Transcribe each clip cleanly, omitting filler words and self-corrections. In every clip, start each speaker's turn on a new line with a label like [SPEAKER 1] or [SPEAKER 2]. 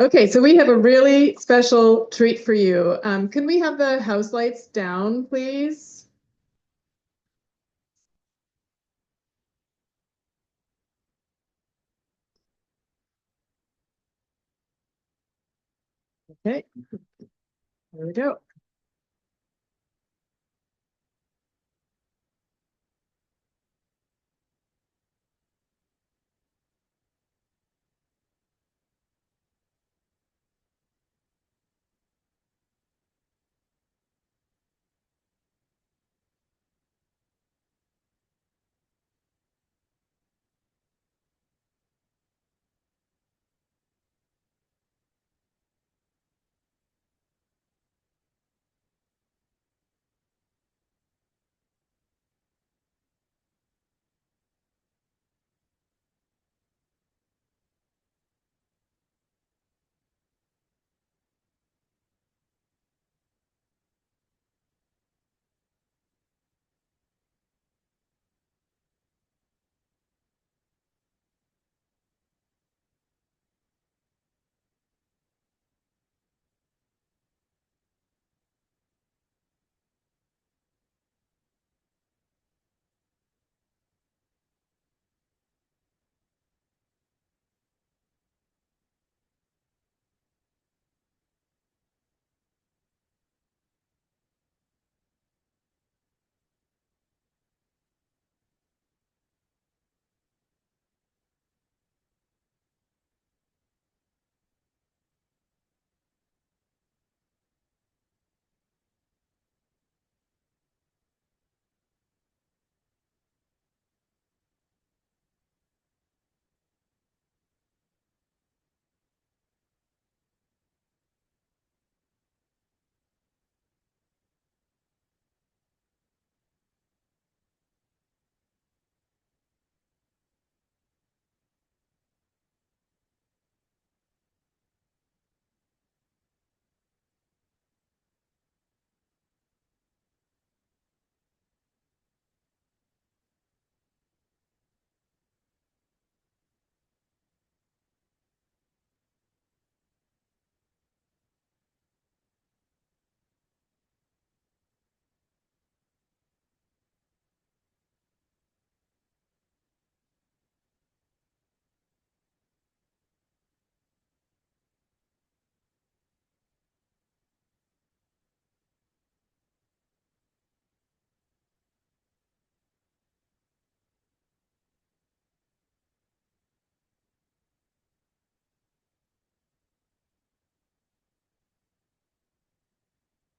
[SPEAKER 1] Okay, so we have a really special treat for you. Can we have the house lights down, please? Okay, there we go.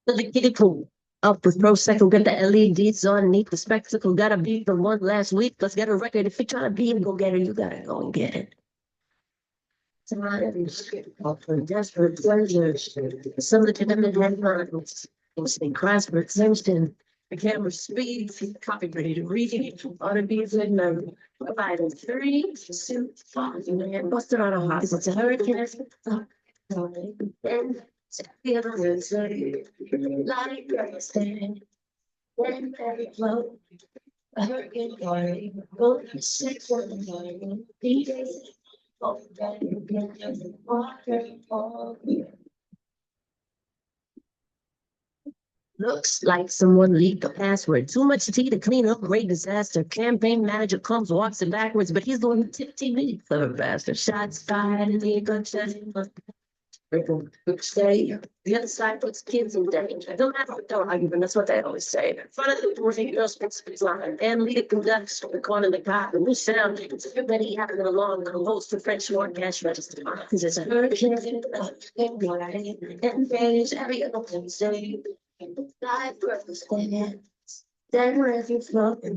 [SPEAKER 2] The kitty pool. Up with Prosecco, get the LEDs on, need the spectacle. Gotta be the one last week. Let's get a record. If you're trying to be a go-getter, you gotta go and get it. For desperate pleasures. Some legitimate headlines. Posting crossword Simpson. The camera speeds, copyrighted reading. Ought to be a good number. Providing 3, 2, 5. And busted on a hot. It's a hurricane. Then the other words like grace. When they flow, a hurricane party, go to 619, DJs, oh, that you get the water all year. Looks like someone leaked the password. Too much tea to clean up, great disaster. Campaign manager comes, walks it backwards, but he's the one who tipped TV. Clever bastard. Shots fired and the gunshot. Stay. The other side puts kids in danger. Don't have don't argue, but that's what they always say. In front of the working girls puts his line. And lead it conducts the corner of the car. And we sound it's everybody having along the host of French Lord cash register. Because it's a hurricane and there's every other thing say. Life birthday. Then if you float a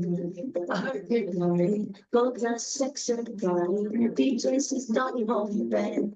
[SPEAKER 2] hurricane party, go to sex and party. DJ says don't hold your bed.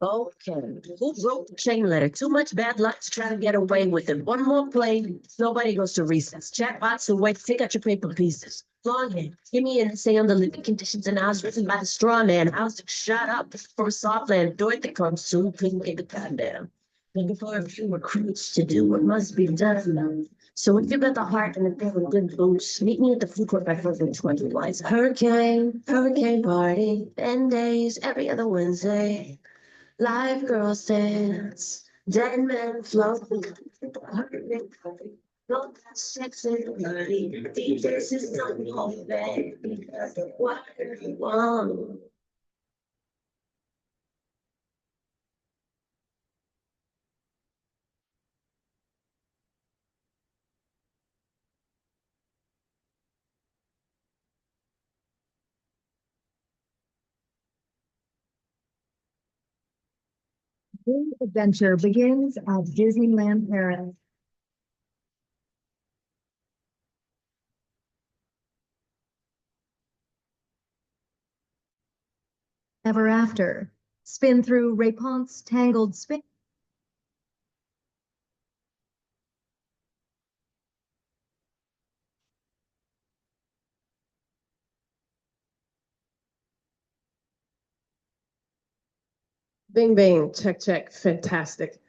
[SPEAKER 2] Okay. Who wrote the chain letter? Too much bad luck to try to get away with it. One more play, nobody goes to recess. Chatbots will wait. Take out your paper pieces. Long hair, skinny and say on the living conditions, and I was written by the straw man. I was to shut up for a soft land, do it that comes soon, couldn't get the goddamn. Looking for a few recruits to do what must be done. So if you've got the heart and the thing with good boots, meet me at the food court by 420 lights. Hurricane party, 10 days, every other Wednesday. Live girls dance, dead men float. No, that's sexy, dirty. DJs is on your bed because of what you want.
[SPEAKER 3] The adventure begins at Disneyland Paris. Ever after, spin through Rapon's tangled spin.
[SPEAKER 1] Bing, bing, check, check, fantastic.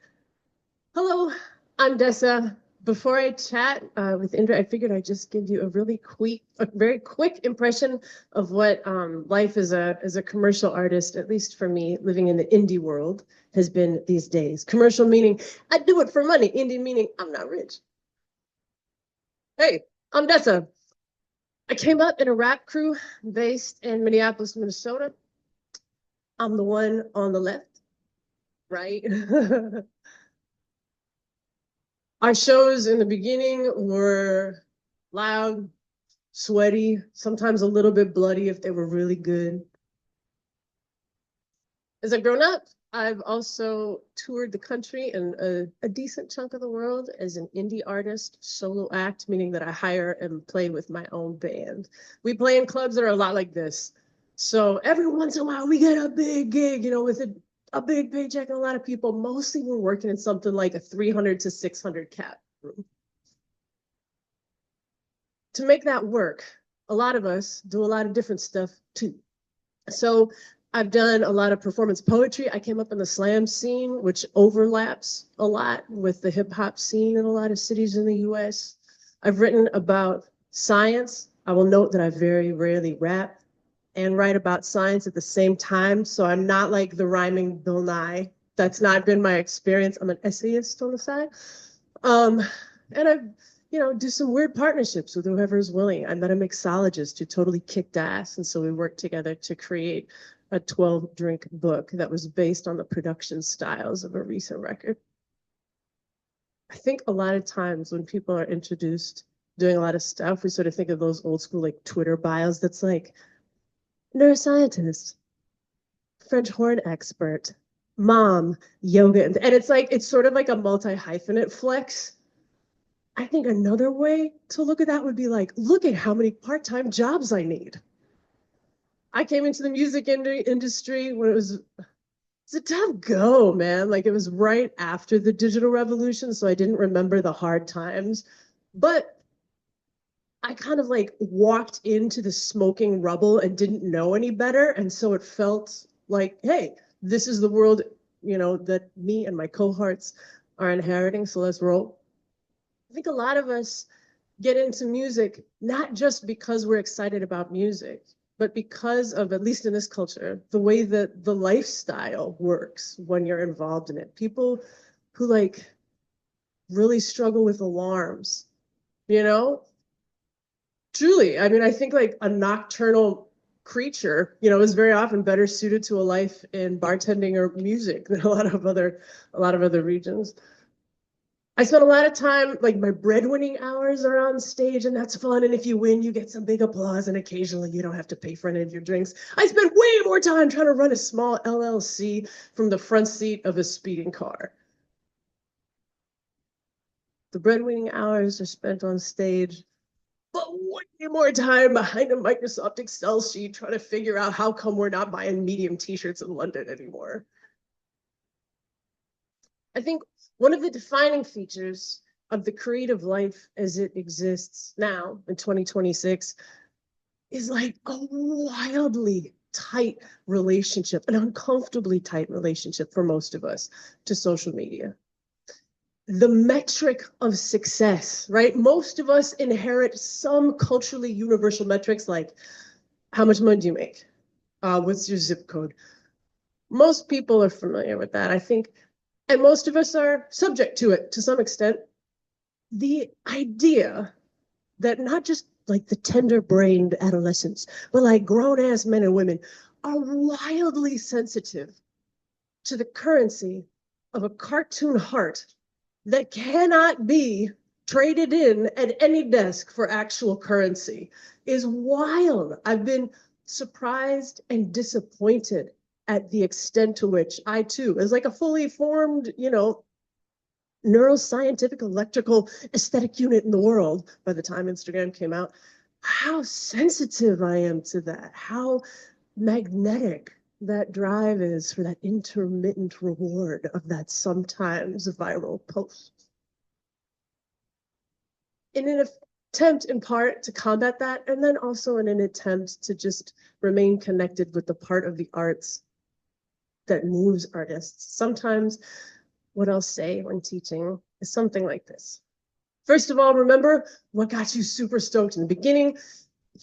[SPEAKER 1] Hello, I'm Dessa. Before I chat with Indre, I figured I'd just give you a very quick impression of what life as a commercial artist, at least for me, living in the indie world, has been these days. Commercial meaning I do it for money. Indie meaning I'm not rich. Hey, I'm Dessa. I came up in a rap crew based in Minneapolis, Minnesota. I'm the one on the left, right? Our shows in the beginning were loud, sweaty, sometimes a little bit bloody if they were really good. As I've grown up, I've also toured the country and a decent chunk of the world as an indie artist, solo act, meaning that I hire and play with my own band. We play in clubs that are a lot like this. So every once in a while we get a big gig, with a big paycheck, and a lot of people, mostly we're working in something like a 300 to 600 cap room. To make that work, a lot of us do a lot of different stuff too. So I've done a lot of performance poetry. I came up in the slam scene, which overlaps a lot with the hip hop scene in a lot of cities in the US. I've written about science. I will note that I very rarely rap and write about science at the same time. So I'm not like the rhyming Bill Nye. That's not been my experience. I'm an essayist on the side. And I've, do some weird partnerships with whoever's willing. I met a mixologist who totally kicked ass. And so we worked together to create a 12-drink book that was based on the production styles of a recent record. I think a lot of times when people are introduced doing a lot of stuff, we sort of think of those old school like Twitter bios that's like neuroscientist, French horn expert, mom, yoga. And it's sort of like a multi-hyphenate flex. I think another way to look at that would be like, look at how many part-time jobs I need. I came into the music industry when it's a tough go, man. Like it was right after the digital revolution, so I didn't remember the hard times. But I kind of like walked into the smoking rubble and didn't know any better. And so it felt like, hey, this is the world, that me and my cohorts are inheriting. So let's roll. I think a lot of us get into music, not just because we're excited about music, but because of, at least in this culture, the way that the lifestyle works when you're involved in it. People who like really struggle with alarms, Truly, I mean, I think like a nocturnal creature, is very often better suited to a life in bartending or music than a lot of other regions. I spent a lot of time, like my breadwinning hours are on stage, and that's fun. And if you win, you get some big applause, and occasionally you don't have to pay for any of your drinks. I spent way more time trying to run a small LLC from the front seat of a speeding car. The breadwinning hours are spent on stage, but way more time behind a Microsoft Excel sheet trying to figure out how come we're not buying medium t-shirts in London anymore. I think one of the defining features of the creative life as it exists now in 2026 is like a wildly tight relationship, an uncomfortably tight relationship for most of us to social media. The metric of success, right? Most of us inherit some culturally universal metrics like how much money do you make? What's your zip code? Most people are familiar with that, I think, and most of us are subject to it to some extent. The idea that not just like the tender-brained adolescents, but like grown-ass men and women are wildly sensitive to the currency of a cartoon heart that cannot be traded in at any desk for actual currency is wild. I've been surprised and disappointed at the extent to which I too, as like a fully formed, neuroscientific, electrical, aesthetic unit in the world by the time Instagram came out, how sensitive I am to that, how magnetic that drive is for that intermittent reward of that sometimes viral post. In an attempt in part to combat that, and then also in an attempt to just remain connected with the part of the arts that moves artists. Sometimes what I'll say when teaching is something like this. First of all, remember what got you super stoked in the beginning.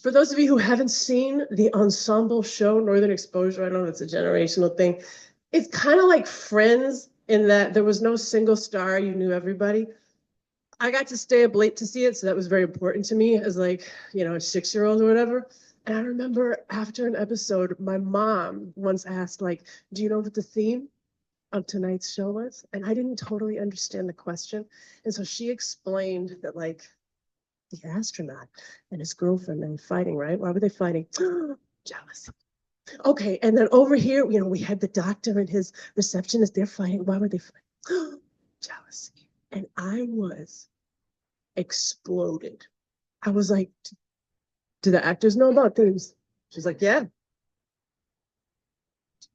[SPEAKER 1] For those of you who haven't seen the ensemble show, Northern Exposure, I know that's a generational thing. It's kind of like Friends in that there was no single star, you knew everybody. I got to stay up late to see it, so that was very important to me as like, a 6-year-old or whatever. And I remember after an episode, my mom once asked, like, do you know what the theme of tonight's show was? And I didn't totally understand the question. And so she explained that, like, the astronaut and his girlfriend are fighting, right? Why were they fighting? Jealousy. Okay, and then over here, we had the doctor and his receptionist, they're fighting. Why were they fighting? Jealousy. And I was exploded. I was like, do the actors know about things? She's like, yeah.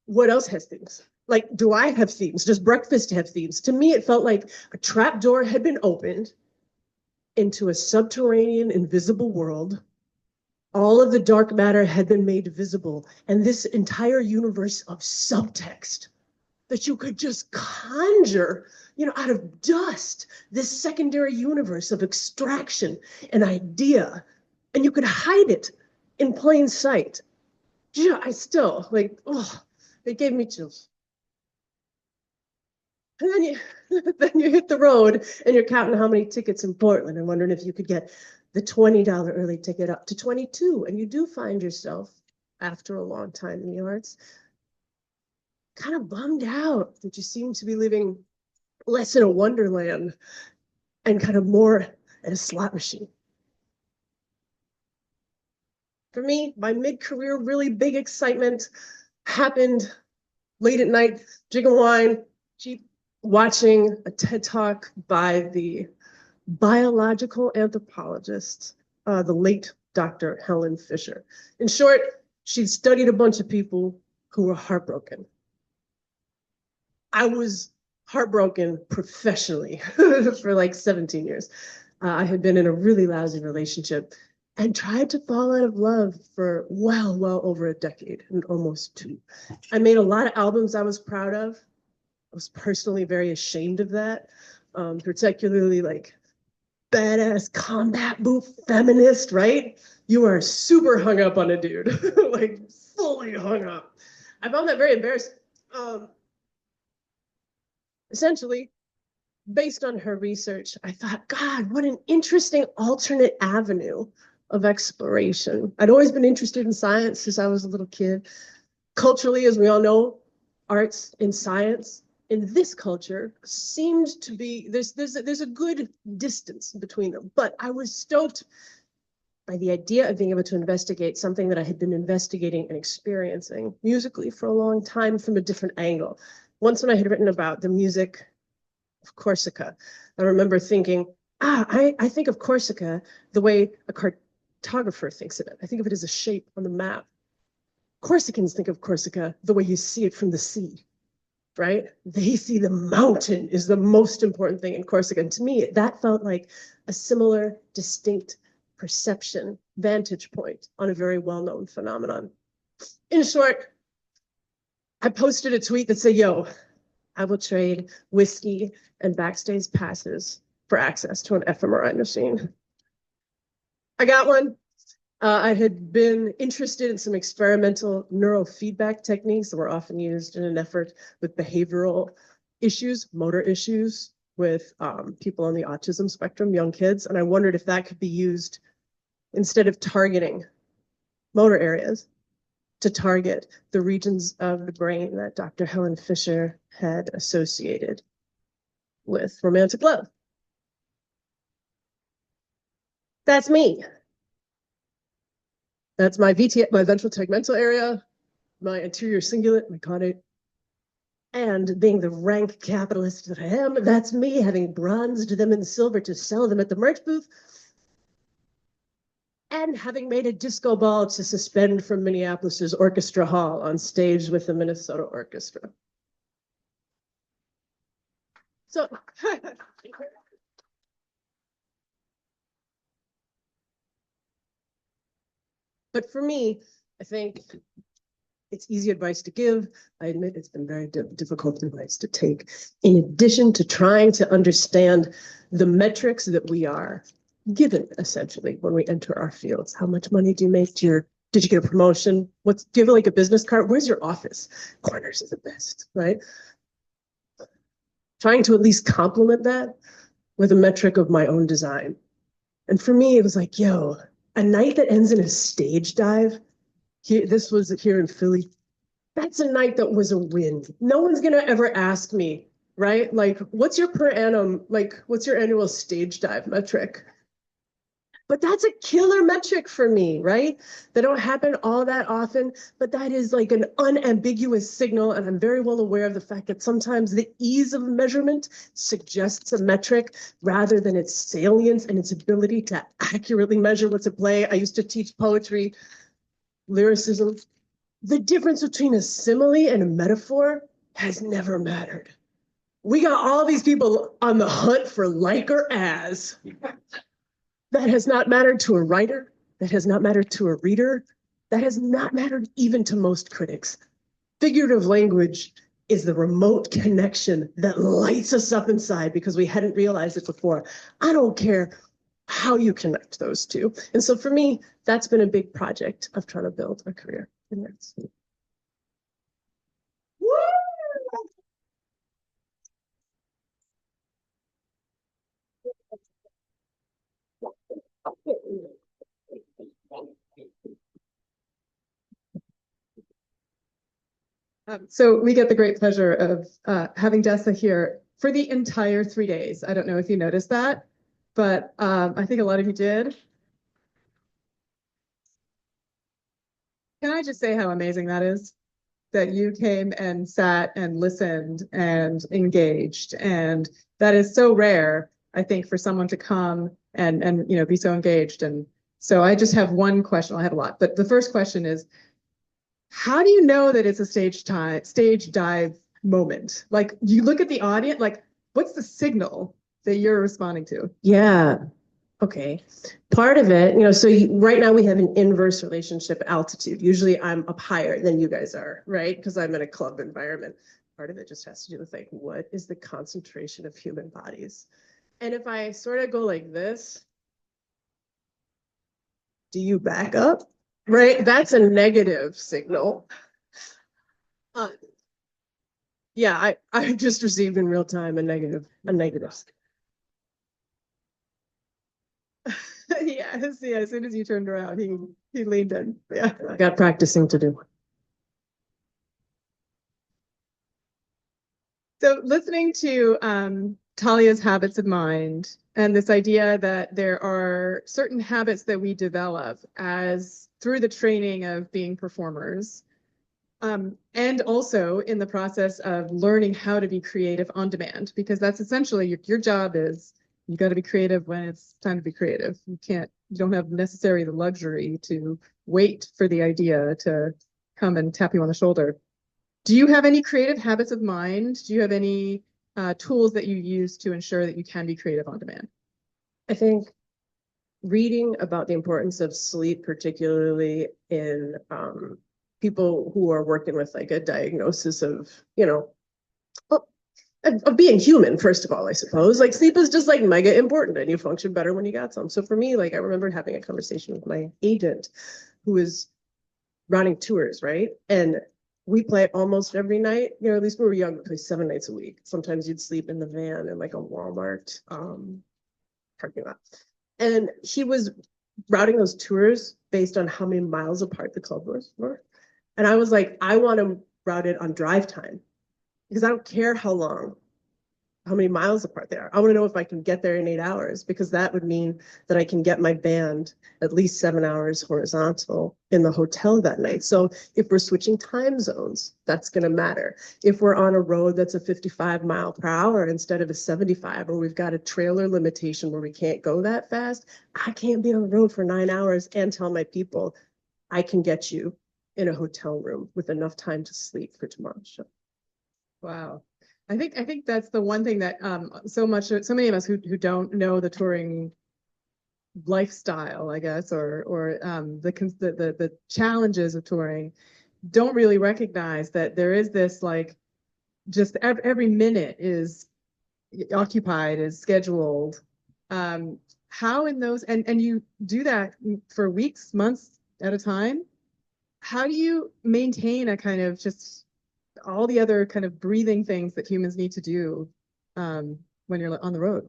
[SPEAKER 1] What else has things? Like, do I have themes? Does breakfast have themes? To me, it felt like a trap door had been opened into a subterranean, invisible world. All of the dark matter had been made visible, and this entire universe of subtext that you could just conjure, out of dust, this secondary universe of extraction and idea, and you could hide it in plain sight. Yeah, I still, it gave me chills. And then you hit the road and you're counting how many tickets in Portland and wondering if you could get the $20 early ticket up to 22. And you do find yourself, after a long time in the arts, kind of bummed out that you seem to be living less in a wonderland and kind of more at a slot machine. For me, my mid-career really big excitement happened late at night, drinking wine, watching a TED Talk by the biological anthropologist, the late Dr. Helen Fisher. In short, she studied a bunch of people who were heartbroken. I was heartbroken professionally for like 17 years. I had been in a really lousy relationship and tried to fall out of love for well over a decade, and almost 2. I made a lot of albums I was proud of. I was personally very ashamed of that, particularly like badass combat boot feminist, right? You are super hung up on a dude, like fully hung up. I found that very embarrassing. Essentially, based on her research, I thought, God, what an interesting alternate avenue of exploration. I'd always been interested in science since I was a little kid. Culturally, as we all know, arts and science in this culture seemed to be, there's a good distance between them, but I was stoked by the idea of being able to investigate something that I had been investigating and experiencing musically for a long time from a different angle. Once when I had written about the music of Corsica, I remember thinking, I think of Corsica the way a cartographer thinks of it. I think of it as a shape on the map. Corsicans think of Corsica the way you see it from the sea, right? They see the mountain is the most important thing in Corsica. And to me, that felt like a similar, distinct perception vantage point on a very well-known phenomenon. In short, I posted a tweet that said, yo, I will trade whiskey and backstage passes for access to an fMRI machine. I got one. I had been interested in some experimental neurofeedback techniques that were often used in an effort with behavioral issues, motor issues with people on the autism spectrum, young kids. And I wondered if that could be used instead of targeting motor areas to target the regions of the brain that Dr. Helen Fisher had associated with romantic love. That's me. That's my my ventral tegmental area, my anterior cingulate, my caudate. And being the rank capitalist that I am, that's me having bronzed them in silver to sell them at the merch booth. And having made a disco ball to suspend from Minneapolis's Orchestra Hall on stage with the Minnesota Orchestra. So, but for me, I think it's easy advice to give. I admit it's been very difficult advice to take. In addition to trying to understand the metrics that we are given, essentially, when we enter our fields. How much money do you make? Did you get a promotion? Do you have like a business card? Where's your office? Corners is the best, right? Trying to at least complement that with a metric of my own design. And for me, it was like, yo, a night that ends in a stage dive. This was here in Philly. That's a night that was a win. No one's gonna ever ask me, right? Like, what's your per annum, like, what's your annual stage dive metric? But that's a killer metric for me, right? They don't happen all that often, but that is like an unambiguous signal. And I'm very well aware of the fact that sometimes the ease of measurement suggests a metric rather than its salience and its ability to accurately measure what's at play. I used to teach poetry, lyricism. The difference between a simile and a metaphor has never mattered. We got all these people on the hunt for like or as. That has not mattered to a writer. That has not mattered to a reader. That has not mattered even to most critics. Figurative language is the remote connection that lights us up inside because we hadn't realized it before. I don't care how you connect those two. And so for me, that's been a big project of trying to build a career in this.
[SPEAKER 4] So we get the great pleasure of having Dessa here for the entire 3 days. I don't know if you noticed that, but I think a lot of you did. Can I just say how amazing that is? That you came and sat and listened and engaged. And that is so rare, I think, for someone to come and be so engaged. And so I just have one question. I have a lot, but the first question is, how do you know that it's a stage dive moment? Like, you look at the audience, like, what's the signal that you're responding to?
[SPEAKER 1] Yeah. Okay. Part of it, so right now we have an inverse relationship altitude. Usually I'm up higher than you guys are, right? Because I'm in a club environment. Part of it just has to do with like, what is the concentration of human bodies? And if I sort of go like this, do you back up? Right? That's a negative signal. Yeah, I just received in real time a negative.
[SPEAKER 4] Yeah, as soon as you turned around, he leaned in. Yeah.
[SPEAKER 1] I got practicing to do.
[SPEAKER 4] So listening to Talia's habits of mind and this idea that there are certain habits that we develop as through the training of being performers, and also in the process of learning how to be creative on demand, because that's essentially your job is you got to be creative when it's time to be creative. You don't have necessarily the luxury to wait for the idea to come and tap you on the shoulder. Do you have any creative habits of mind? Do you have any tools that you use to ensure that you can be creative on demand?
[SPEAKER 1] I think reading about the importance of sleep, particularly in people who are working with like a diagnosis of, of being human, first of all, I suppose. Like sleep is just like mega important and you function better when you got some. So for me, like I remember having a conversation with my agent who was running tours, right? And we play almost every night. At least when we were young, we play 7 nights a week. Sometimes you'd sleep in the van in like a Walmart parking lot. And he was routing those tours based on how many miles apart the club were. And I was like, I want to route it on drive time because I don't care how many miles apart they are. I want to know if I can get there in 8 hours because that would mean that I can get my band at least 7 hours horizontal in the hotel that night. So if we're switching time zones, that's going to matter. If we're on a road that's a 55 mile per hour instead of a 75, or we've got a trailer limitation where we can't go that fast, I can't be on the road for 9 hours and tell my people I can get you in a hotel room with enough time to sleep for tomorrow's show.
[SPEAKER 4] Wow. I think that's the one thing that so many of us who don't know the touring lifestyle, I guess, or the challenges of touring don't really recognize that there is this like just every minute is occupied, is scheduled. How in those and you do that for weeks, months at a time? How do you maintain a kind of just all the other kind of breathing things that humans need to do when you're on the road?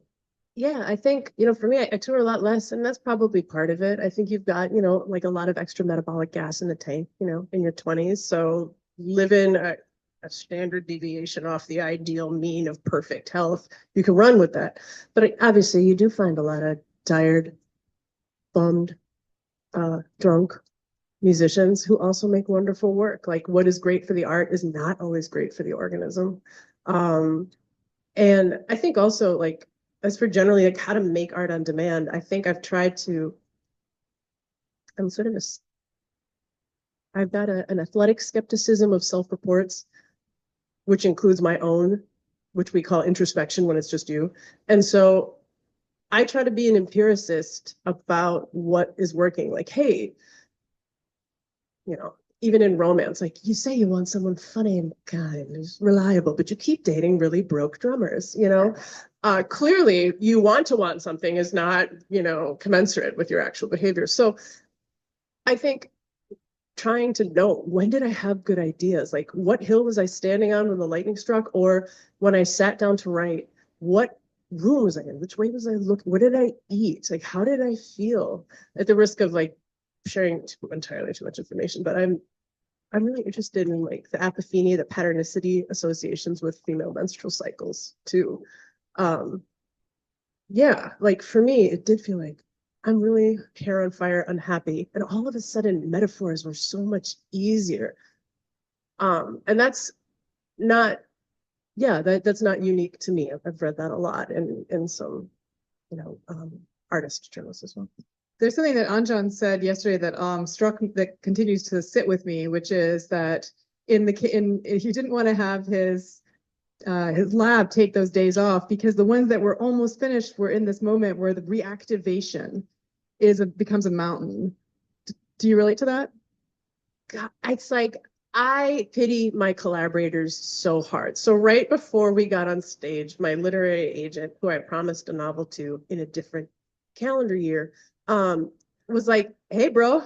[SPEAKER 1] Yeah, I think, for me, I tour a lot less, and that's probably part of it. I think you've got, like a lot of extra metabolic gas in the tank, in your 20s. So living a standard deviation off the ideal mean of perfect health, you can run with that. But obviously, you do find a lot of tired, bummed, drunk musicians who also make wonderful work. Like what is great for the art is not always great for the organism. And I think also like, as for generally like how to make art on demand, I think I've tried to, I've got an athletic skepticism of self-reports, which includes my own, which we call introspection when it's just you. And so I try to be an empiricist about what is working. Like, hey, even in romance, like you say you want someone funny and kind, who's reliable, but you keep dating really broke drummers, clearly you want something is not, commensurate with your actual behavior. So I think trying to know when did I have good ideas? Like what hill was I standing on when the lightning struck? Or when I sat down to write, what room was I in? Which way was I looking? What did I eat? Like, how did I feel? At the risk of like sharing entirely too much information, but I'm really interested in like the apophenia, the patternicity associations with female menstrual cycles too. Yeah, like for me, it did feel like I'm really hair on fire, unhappy, and all of a sudden metaphors were so much easier. And that's not, that's not unique to me. I've read that a lot in some, artist journals as well.
[SPEAKER 4] There's something that Anjan said yesterday that continues to sit with me, which is that he didn't want to have his lab take those days off because the ones that were almost finished were in this moment where the reactivation becomes a mountain. Do you relate to that?
[SPEAKER 1] God, it's like I pity my collaborators so hard. So right before we got on stage, my literary agent, who I promised a novel to in a different calendar year, was like, hey, bro.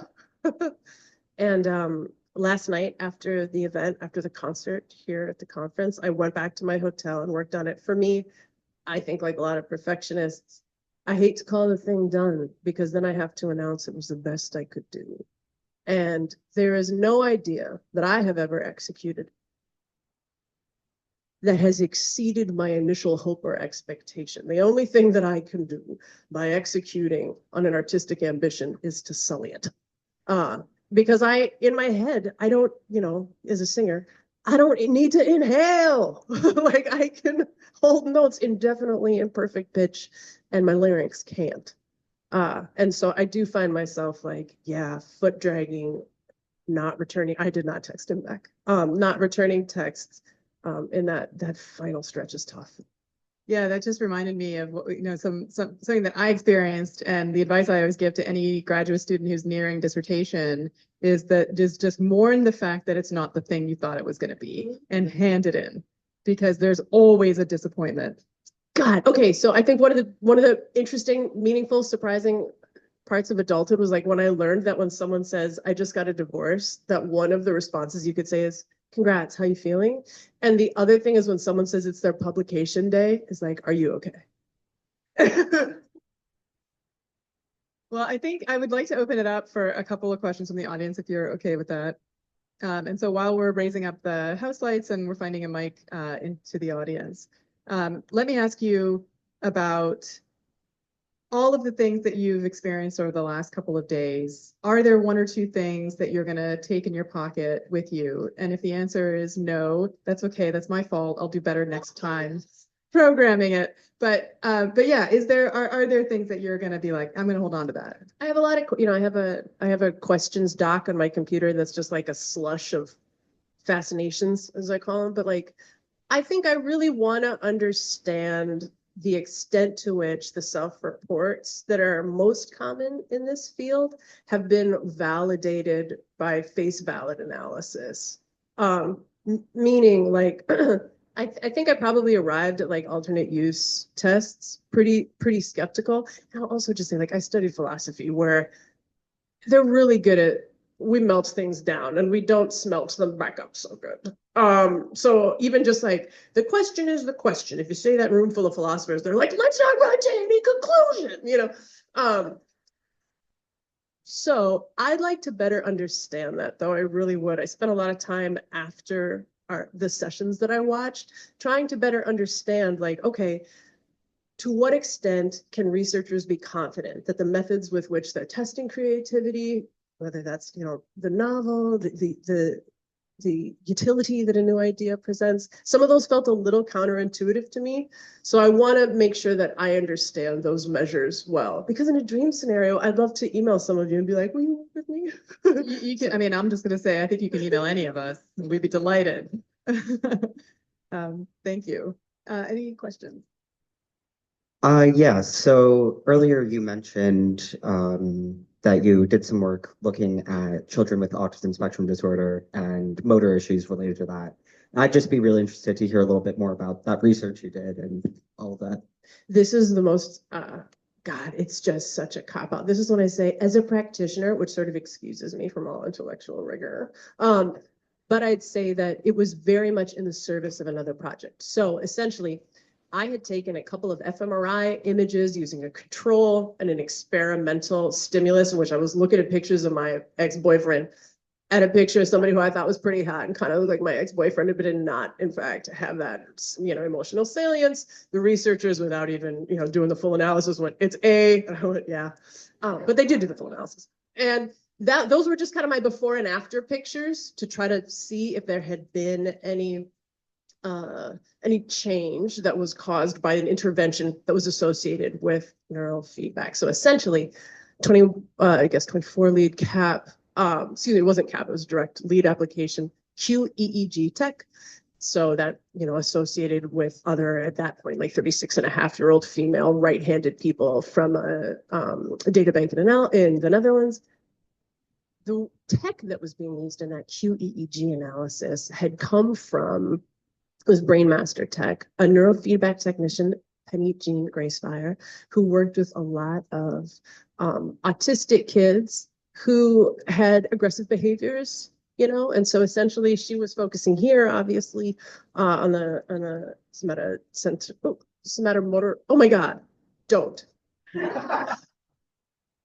[SPEAKER 1] And last night after the event, after the concert here at the conference, I went back to my hotel and worked on it. For me, I think like a lot of perfectionists, I hate to call the thing done because then I have to announce it was the best I could do. And there is no idea that I have ever executed that has exceeded my initial hope or expectation. The only thing that I can do by executing on an artistic ambition is to sully it. Because in my head, I don't, as a singer, I don't need to inhale. Like I can hold notes indefinitely in perfect pitch and my larynx can't. And so I do find myself like, foot dragging, not returning. I did not text him back. Not returning texts. And that final stretch is tough.
[SPEAKER 4] Yeah, that just reminded me of what, something that I experienced, and the advice I always give to any graduate student who's nearing dissertation is that just mourn the fact that it's not the thing you thought it was going to be and hand it in, because there's always a disappointment.
[SPEAKER 1] God. Okay. So I think one of the interesting, meaningful, surprising parts of adulthood was like when I learned that when someone says, I just got a divorce, that one of the responses you could say is, congrats, how you feeling? And the other thing is when someone says it's their publication day, is like, are you okay?
[SPEAKER 4] Well, I think I would like to open it up for a couple of questions from the audience, if you're okay with that. And so while we're raising up the house lights and we're finding a mic into the audience, let me ask you about all of the things that you've experienced over the last couple of days. Are there one or two things that you're going to take in your pocket with you? And if the answer is no, that's okay. That's my fault. I'll do better next time programming it. But yeah, are there things that you're going to be like, I'm going to hold on to that?
[SPEAKER 1] I have a lot of, I have a questions doc on my computer that's just like a slush of fascinations, as I call them. But like, I think I really want to understand the extent to which the self-reports that are most common in this field have been validated by face valid analysis. Meaning like, I think I probably arrived at like alternate use tests pretty skeptical. And I'll also just say like I studied philosophy where they're really good at we melt things down and we don't smelt them back up so good. So even just like the question is the question. If you say that room full of philosophers, they're like, let's not run to any conclusion, So I'd like to better understand that, though I really would. I spent a lot of time after the sessions that I watched trying to better understand, like, okay, to what extent can researchers be confident that the methods with which they're testing creativity, whether that's, the novel, the utility that a new idea presents, some of those felt a little counterintuitive to me. So I want to make sure that I understand those measures well, because in a dream scenario, I'd love to email some of you and be like, will you work with me?
[SPEAKER 4] You can, I mean, I'm just going to say, I think you can email any of us. We'd be delighted. Thank you. Any questions?
[SPEAKER 5] Yeah, so earlier you mentioned that you did some work looking at children with autism spectrum disorder and motor issues related to that. I'd just be really interested to hear a little bit more about that research you did and all of that.
[SPEAKER 1] This is the most, God, it's just such a cop-out. This is when I say, as a practitioner, which sort of excuses me from all intellectual rigor, but I'd say that it was very much in the service of another project. So essentially, I had taken a couple of fMRI images using a control and an experimental stimulus in which I was looking at pictures of my ex-boyfriend and a picture of somebody who I thought was pretty hot and kind of looked like my ex-boyfriend, but did not, in fact, have that, emotional salience. The researchers, without even, doing the full analysis, went, it's A. And I went, yeah. But they did do the full analysis. And those were just kind of my before and after pictures to try to see if there had been any change that was caused by an intervention that was associated with neural feedback. So essentially, 24 lead CAP, it wasn't CAP, it was direct lead application, QEEG tech. So that, associated with other, at that point, like 36-and-a-half-year-old female right-handed people from a data bank in the Netherlands. The tech that was being used in that QEEG analysis had come from was Brainmaster Tech, a neurofeedback technician, Penny Jean Gracefire, who worked with a lot of autistic kids who had aggressive behaviors, and so essentially she was focusing here, obviously, on the somatomotor. Oh my God, don't.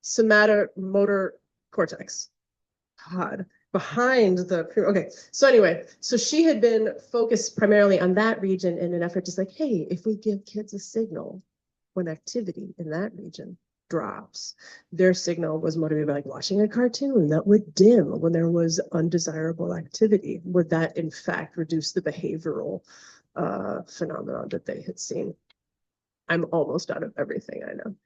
[SPEAKER 1] Somatomotor cortex. God. Behind the, okay. So anyway, so she had been focused primarily on that region in an effort to say, hey, if we give kids a signal when activity in that region drops, their signal was motivated by like watching a cartoon that would dim when there was undesirable activity. Would that in fact reduce the behavioral phenomenon that they had seen? I'm almost out of everything I know.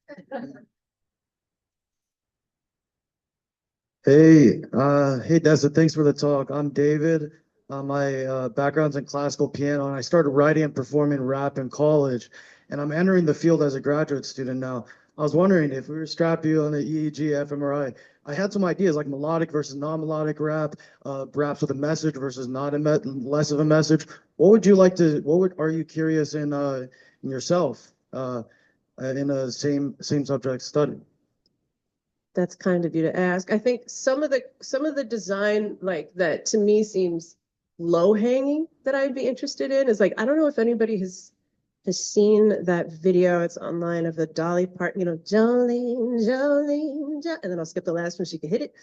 [SPEAKER 6] Hey, Dessa, thanks for the talk. I'm David. My background's in classical piano, and I started writing and performing rap in college. and I'm entering the field as a graduate student now. I was wondering if we were to strap you on the EEG, fMRI. I had some ideas like melodic versus non-melodic rap, raps with a message versus not a less of a message. What would you like to? Are you curious in yourself in a same subject study?
[SPEAKER 1] That's kind of you to ask. I think some of the design like that to me seems low hanging that I'd be interested in is like I don't know if anybody has seen that video. It's online of the Dolly part, Jolene, Jolene, and then I'll skip the last one. She can hit it.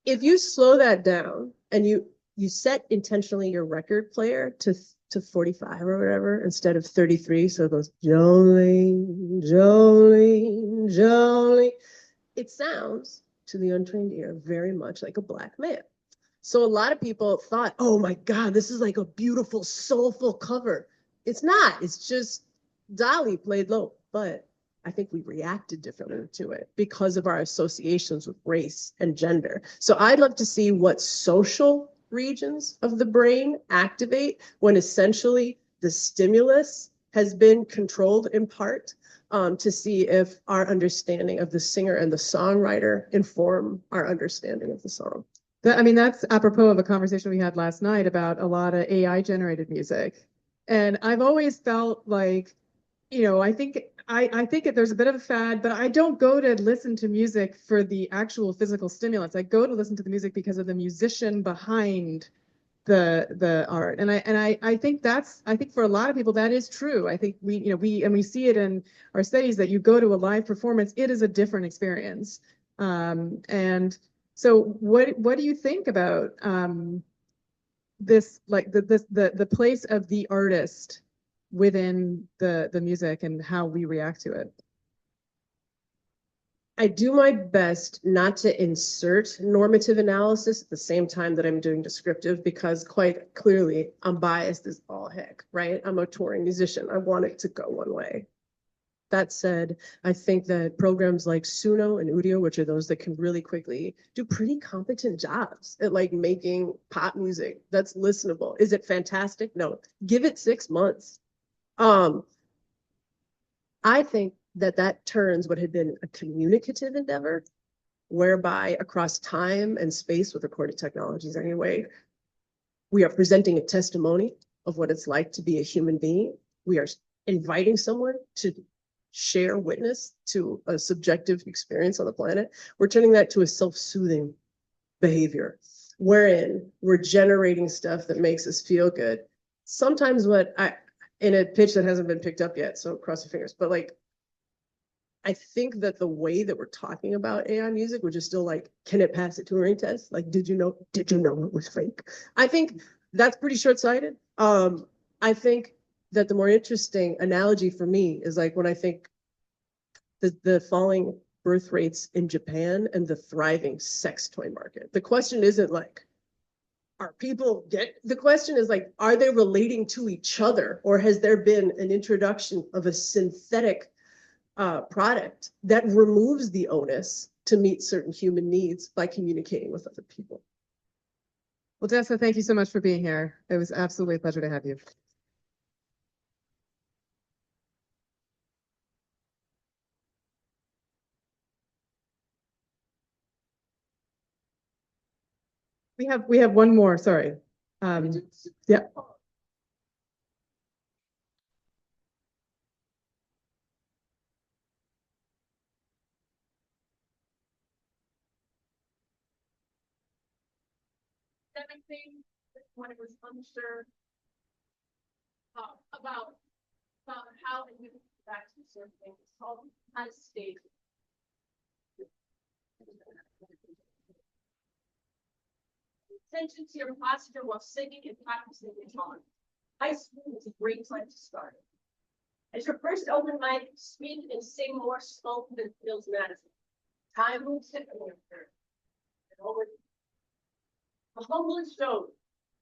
[SPEAKER 1] If you slow that down and you set intentionally your record player to 45 or whatever instead of 33, so it goes Jolene, Jolene, Jolene. It sounds to the untrained ear very much like a black man. So a lot of people thought, oh my God, this is like a beautiful, soulful cover. It's not. It's just Dolly played low. But I think we reacted differently to it because of our associations with race and gender. So I'd love to see what social regions of the brain activate when essentially the stimulus has been controlled in part, to see if our understanding of the singer and the songwriter inform our understanding of the song.
[SPEAKER 4] I mean, that's apropos of a conversation we had last night about a lot of AI generated music. And I've always felt like, I think there's a bit of a fad, but I don't go to listen to music for the actual physical stimulus. I go to listen to the music because of the musician behind the art. And I think for a lot of people that is true. I think we see it in our studies that you go to a live performance, it is a different experience. And so what do you think about this, like the place of the artist within the music and how we react to it?
[SPEAKER 1] I do my best not to insert normative analysis at the same time that I'm doing descriptive, because quite clearly I'm biased as all heck, right? I'm a touring musician. I want it to go one way. That said, I think that programs like Suno and Udio, which are those that can really quickly do pretty competent jobs at like making pop music that's listenable. Is it fantastic? No. Give it 6 months. I think that turns what had been a communicative endeavor, whereby across time and space with recorded technologies anyway, we are presenting a testimony of what it's like to be a human being. We are inviting someone to share witness to a subjective experience on the planet. We're turning that to a self-soothing behavior, wherein we're generating stuff that makes us feel good. Sometimes in a pitch that hasn't been picked up yet, so cross your fingers, but like, I think that the way that we're talking about AI music, which is still like, can it pass a Turing test? Like, did you know it was fake? I think that's pretty short-sighted. I think that the more interesting analogy for me is like when I think the falling birth rates in Japan and the thriving sex toy market. The question isn't like, the question is like, are they relating to each other, or has there been an introduction of a synthetic product that removes the onus to meet certain human needs by communicating with other people?
[SPEAKER 4] Well, Dessa, thank you so much for being here. It was absolutely a pleasure to have you. We have one more, sorry. Yeah.
[SPEAKER 1] Everything when it was unsure about how it would actually certain things. It's called as stage. Attention to your posture while singing and practicing guitar. High school is a great time to start. As your first open mic, speak and sing more slow than Phil's Madison. Time moves differently. A homeless show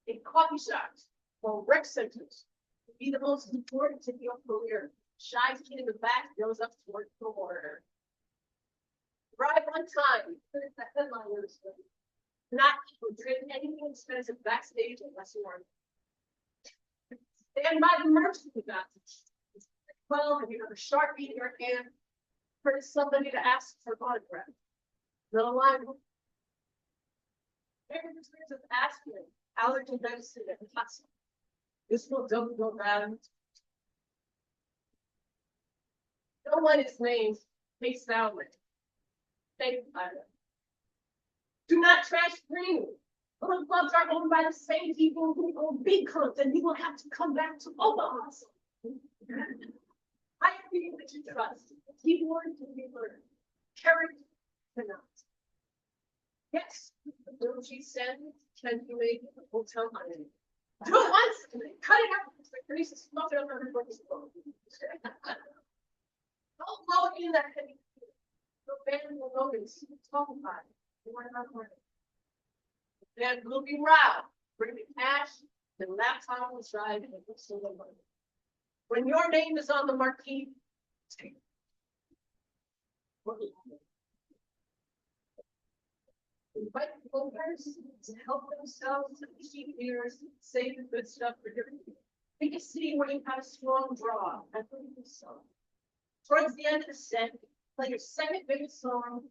[SPEAKER 1] in coffee shops or rec centers would be the most important to your career. Shy kid in the back goes up towards the water. Arrive on time. Finish the headliners. Not drink anything expensive backstage unless you want. Stand by the mercy advantage. 12 and you have a Sharpie in your hand for somebody to ask for an autograph. No line. Parents of aspirin, allergy medicine, and toxin. This will don't go round. No one is named face soundly. Thank you. Do not trash green. Little clubs are owned by the same people who own big clubs, and you will have to come back to Omaha. I am people that you trust. Keyboard to be learned. Character cannot. Yes, don't she send? Can you make a hotel money? Do it once and then cut it out. It's like Grace is not on everybody's phone. Don't blow it in that heavy. The band will notice. Talk about it. You want to have the band will be loud. Bring the cash, the laptop will drive, and it's the money. When your name is on the marquee, take it. Invite voters to help themselves to cheap years, save the good stuff for different people. Pick a city where you have a strong draw. I think so. Towards the end of the set, play your second biggest song,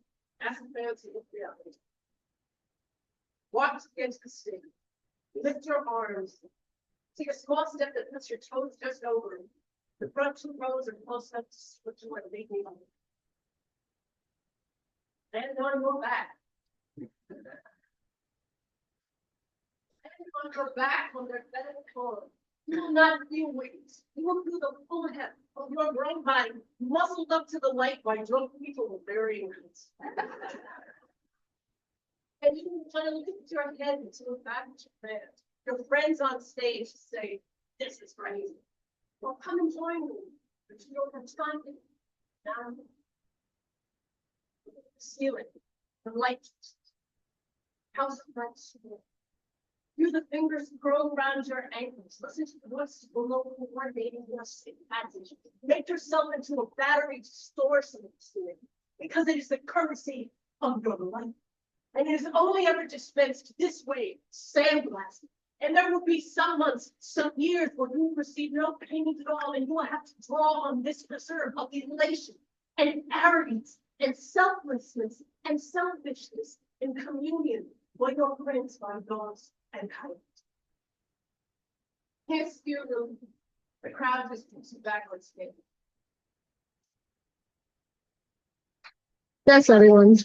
[SPEAKER 1] ask the fans to look reality. Walk against the stage. Lift your arms. Take a small step that puts your toes just over. The front two rows are close enough to switch to what they need. And on your back. And on your back when they're better torn. You will not feel weight. You will feel the full head of your brain body muscled up to the light by drunk people with varying needs. And you want to lift your head and look back at your band. Your friends on stage say, "This is crazy." Well, come and join me. But you don't have time to now. Ceiling, the light, house of lights. Feel the fingers grow around your ankles. Listen to the voice below coordinating your state passage. Make yourself into a battery to store some ceiling, because it is the currency of your life. And it is only ever dispensed this way, sandblasted. And there will be some months, some years where you will receive no payment at all, and you will have to draw on this reserve of elation and arrogance and selflessness and selfishness in communion with your friends by dogs and kites. Can't steer the crowd just keeps you back on stage. That's everyone.